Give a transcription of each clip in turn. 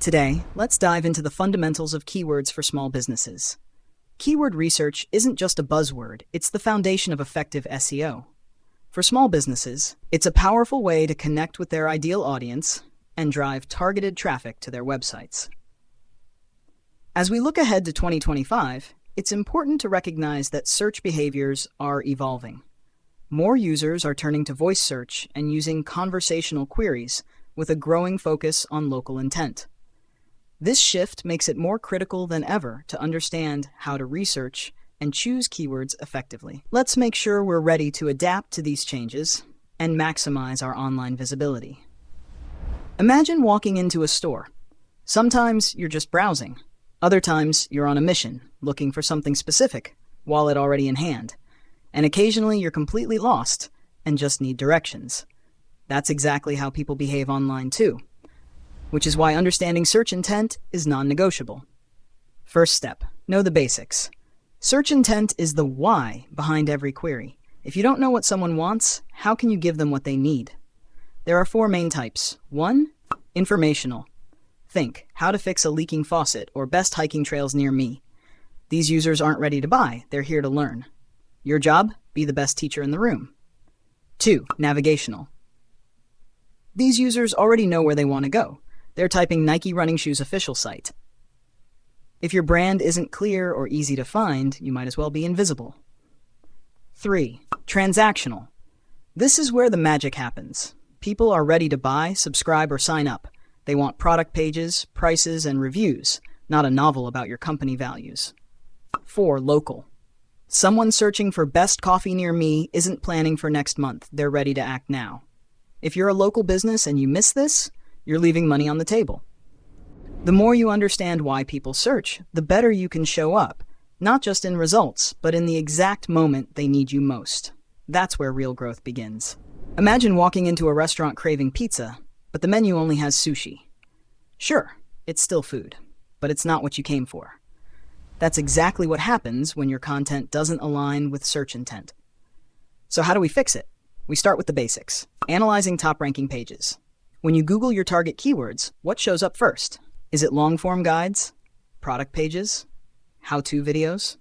Today, let's dive into the fundamentals of keywords for small businesses. Keyword research isn't just a buzzword, it's the foundation of effective SEO. For small businesses, it's a powerful way to connect with their ideal audience and drive targeted traffic to their websites. As we look ahead to 2025, it's important to recognize that search behaviors are evolving. More users are turning to voice search and using conversational queries with a growing focus on local intent. This shift makes it more critical than ever to understand how to research and choose keywords effectively. Let's make sure we're ready to adapt to these changes and maximize our online visibility. Imagine walking into a store. Sometimes you're just browsing. Other times you're on a mission, looking for something specific, wallet already in hand. And occasionally you're completely lost and just need directions. That's exactly how people behave online too, which is why understanding search intent is non-negotiable. First step, know the basics. Search intent is the why behind every query. If you don't know what someone wants, how can you give them what they need? There are 4 main types. 1. Informational. Think, how to fix a leaking faucet or best hiking trails near me. These users aren't ready to buy, they're here to learn. Your job? Be the best teacher in the room. 2. Navigational. These users already know where they want to go. They're typing Nike running shoes official site. If your brand isn't clear or easy to find, you might as well be invisible. 3. Transactional. This is where the magic happens. People are ready to buy, subscribe, or sign up. They want product pages, prices, and reviews, not a novel about your company values. 4. Local. Someone searching for best coffee near me isn't planning for next month. They're ready to act now. If you're a local business and you miss this, you're leaving money on the table. The more you understand why people search, the better you can show up, not just in results, but in the exact moment they need you most. That's where real growth begins. Imagine walking into a restaurant craving pizza, but the menu only has sushi. Sure, it's still food, but it's not what you came for. That's exactly what happens when your content doesn't align with search intent. So how do we fix it? We start with the basics. Analyzing top-ranking pages. When you Google your target keywords, what shows up first? Is it long-form guides? Product pages? How-to videos?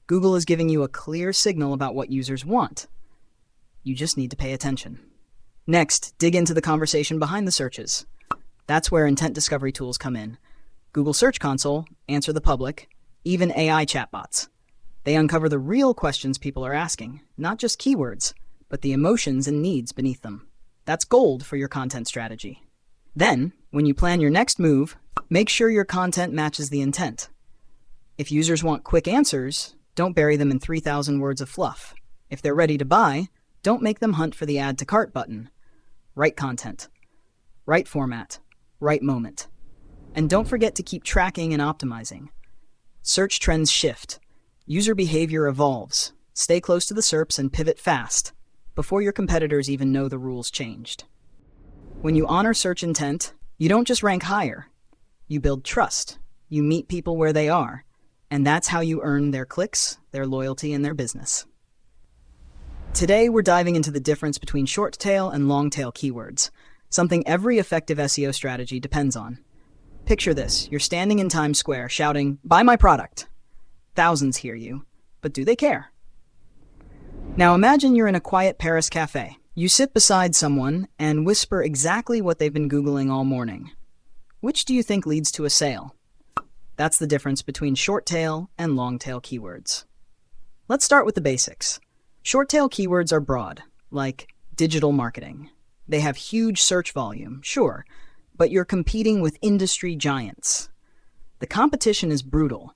Google is giving you a clear signal about what users want. You just need to pay attention. Next, dig into the conversation behind the searches. That's where intent discovery tools come in. Google Search Console, Answer the Public, even AI chatbots. They uncover the real questions people are asking, not just keywords, but the emotions and needs beneath them. That's gold for your content strategy. Then, when you plan your next move, make sure your content matches the intent. If users want quick answers, don't bury them in 3,000 words of fluff. If they're ready to buy, don't make them hunt for the add to cart button. Right content, right format, right moment. And don't forget to keep tracking and optimizing. Search trends shift. User behavior evolves. Stay close to the SERPs and pivot fast, before your competitors even know the rules changed. When you honor search intent, you don't just rank higher. You build trust. You meet people where they are. And that's how you earn their clicks, their loyalty, and their business. Today, we're diving into the difference between short-tail and long-tail keywords, something every effective SEO strategy depends on. Picture this. You're standing in Times Square shouting, "Buy my product." Thousands hear you, but do they care? Now imagine you're in a quiet Paris cafe. You sit beside someone and whisper exactly what they've been Googling all morning. Which do you think leads to a sale? That's the difference between short-tail and long-tail keywords. Let's start with the basics. Short-tail keywords are broad, like digital marketing. They have huge search volume, sure, but you're competing with industry giants. The competition is brutal,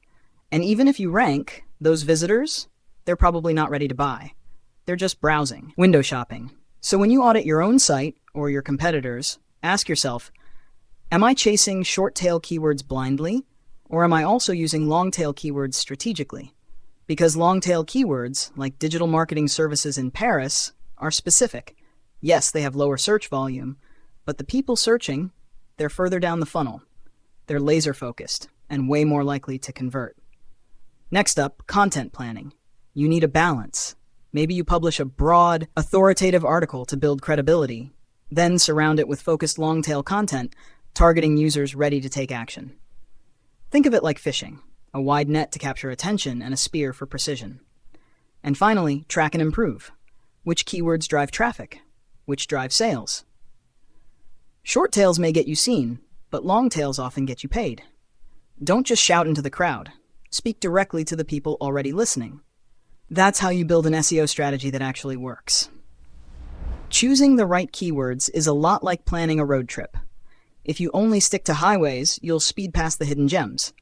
and even if you rank, those visitors, they're probably not ready to buy. They're just browsing, window shopping. So when you audit your own site or your competitors, ask yourself, am I chasing short-tail keywords blindly, or am I also using long-tail keywords strategically? Because long-tail keywords, like digital marketing services in Paris, are specific. Yes, they have lower search volume, but the people searching, they're further down the funnel. They're laser-focused and way more likely to convert. Next up, content planning. You need a balance. Maybe you publish a broad, authoritative article to build credibility, then surround it with focused long-tail content targeting users ready to take action. Think of it like fishing, a wide net to capture attention and a spear for precision. And finally, track and improve. Which keywords drive traffic? Which drive sales? Short tails may get you seen, but long tails often get you paid. Don't just shout into the crowd. Speak directly to the people already listening. That's how you build an SEO strategy that actually works. Choosing the right keywords is a lot like planning a road trip. If you only stick to highways, you'll speed past the hidden gems.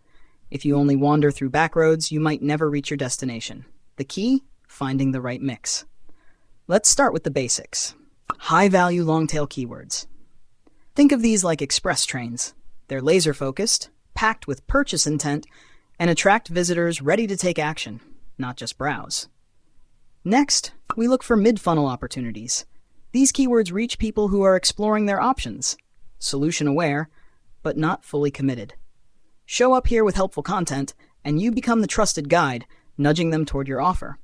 If you only wander through back roads, you might never reach your destination. The key? Finding the right mix. Let's start with the basics. High-value long-tail keywords. Think of these like express trains. They're laser-focused, packed with purchase intent, and attract visitors ready to take action, not just browse. Next, we look for mid-funnel opportunities. These keywords reach people who are exploring their options, solution-aware, but not fully committed. Show up here with helpful content, and you become the trusted guide, nudging them toward your offer.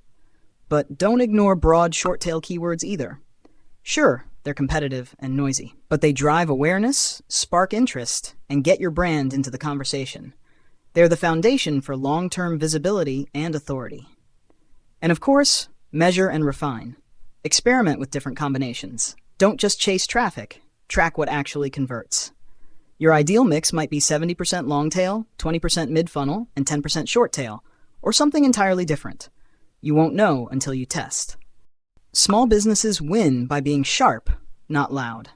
But don't ignore broad short-tail keywords either. Sure, they're competitive and noisy, but they drive awareness, spark interest, and get your brand into the conversation. They're the foundation for long-term visibility and authority. And of course, measure and refine. Experiment with different combinations. Don't just chase traffic, track what actually converts. Your ideal mix might be 70% long tail, 20% mid-funnel, and 10% short tail, or something entirely different. You won't know until you test. Small businesses win by being sharp, not loud.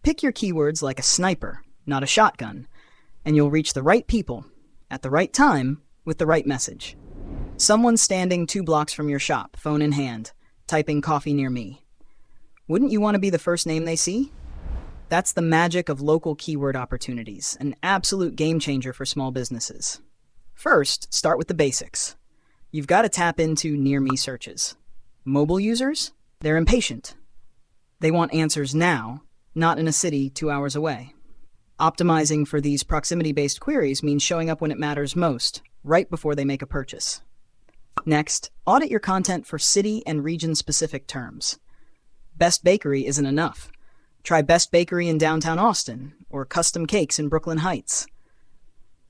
Pick your keywords like a sniper, not a shotgun, and you'll reach the right people, at the right time, with the right message. Someone standing 2 blocks from your shop, phone in hand, typing "coffee near me." Wouldn't you want to be the first name they see? That's the magic of local keyword opportunities, an absolute game changer for small businesses. First, start with the basics. You've got to tap into near-me searches. Mobile users? They're impatient. They want answers now, not in a city 2 hours away. Optimizing for these proximity-based queries means showing up when it matters most, right before they make a purchase. Next, audit your content for city and region-specific terms. Best bakery isn't enough. Try best bakery in downtown Austin, or custom cakes in Brooklyn Heights.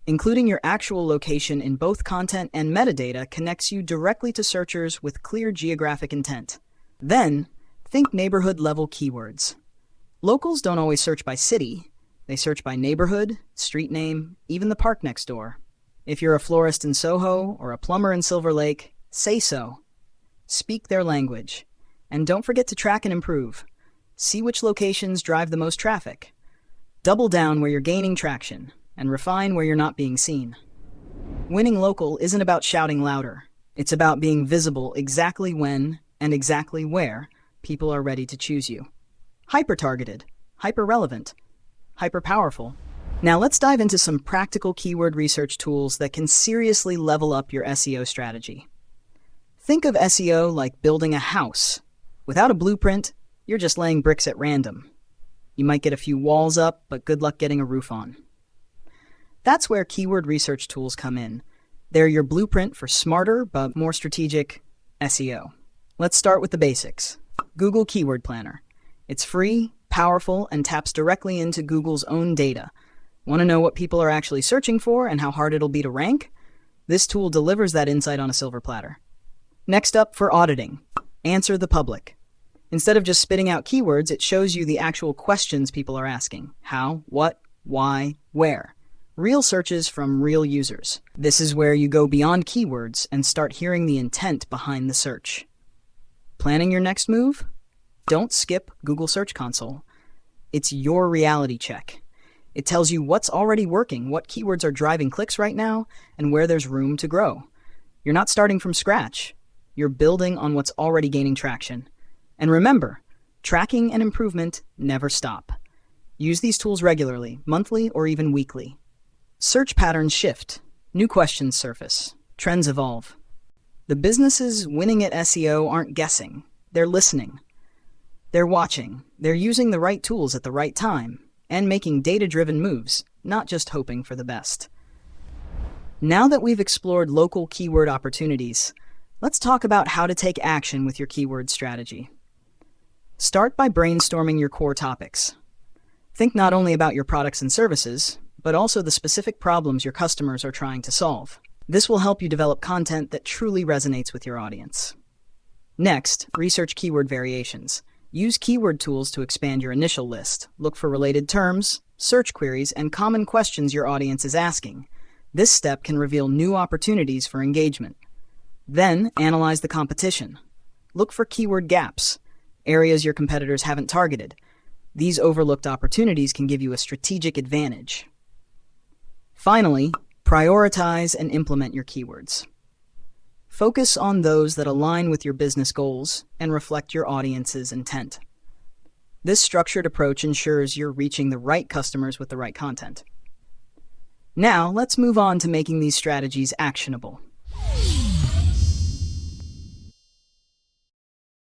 Including your actual location in both content and metadata connects you directly to searchers with clear geographic intent. Then, think neighborhood-level keywords. Locals don't always search by city. They search by neighborhood, street name, even the park next door. If you're a florist in Soho or a plumber in Silver Lake, say so. Speak their language. And don't forget to track and improve. See which locations drive the most traffic. Double down where you're gaining traction, and refine where you're not being seen. Winning local isn't about shouting louder. It's about being visible exactly when and exactly where people are ready to choose you. Hyper-targeted, hyper-relevant, hyper-powerful. Now let's dive into some practical keyword research tools that can seriously level up your SEO strategy. Think of SEO like building a house. Without a blueprint, you're just laying bricks at random. You might get a few walls up, but good luck getting a roof on. That's where keyword research tools come in. They're your blueprint for smarter but more strategic SEO. Let's start with the basics. Google Keyword Planner. It's free, powerful, and taps directly into Google's own data. Want to know what people are actually searching for and how hard it'll be to rank? This tool delivers that insight on a silver platter. Next up, for auditing. Answer the public. Instead of just spitting out keywords, it shows you the actual questions people are asking. How, what, why, where. Real searches from real users. This is where you go beyond keywords and start hearing the intent behind the search. Planning your next move? Don't skip Google Search Console. It's your reality check. It tells you what's already working, what keywords are driving clicks right now, and where there's room to grow. You're not starting from scratch. You're building on what's already gaining traction. And remember, tracking and improvement never stop. Use these tools regularly, monthly or even weekly. Search patterns shift. New questions surface. Trends evolve. The businesses winning at SEO aren't guessing. They're listening. They're watching. They're using the right tools at the right time and making data-driven moves, not just hoping for the best. Now that we've explored local keyword opportunities, let's talk about how to take action with your keyword strategy. Start by brainstorming your core topics. Think not only about your products and services, but also the specific problems your customers are trying to solve. This will help you develop content that truly resonates with your audience. Next, research keyword variations. Use keyword tools to expand your initial list. Look for related terms, search queries, and common questions your audience is asking. This step can reveal new opportunities for engagement. Then, analyze the competition. Look for keyword gaps, areas your competitors haven't targeted. These overlooked opportunities can give you a strategic advantage. Finally, prioritize and implement your keywords. Focus on those that align with your business goals and reflect your audience's intent. This structured approach ensures you're reaching the right customers with the right content. Now, let's move on to making these strategies actionable.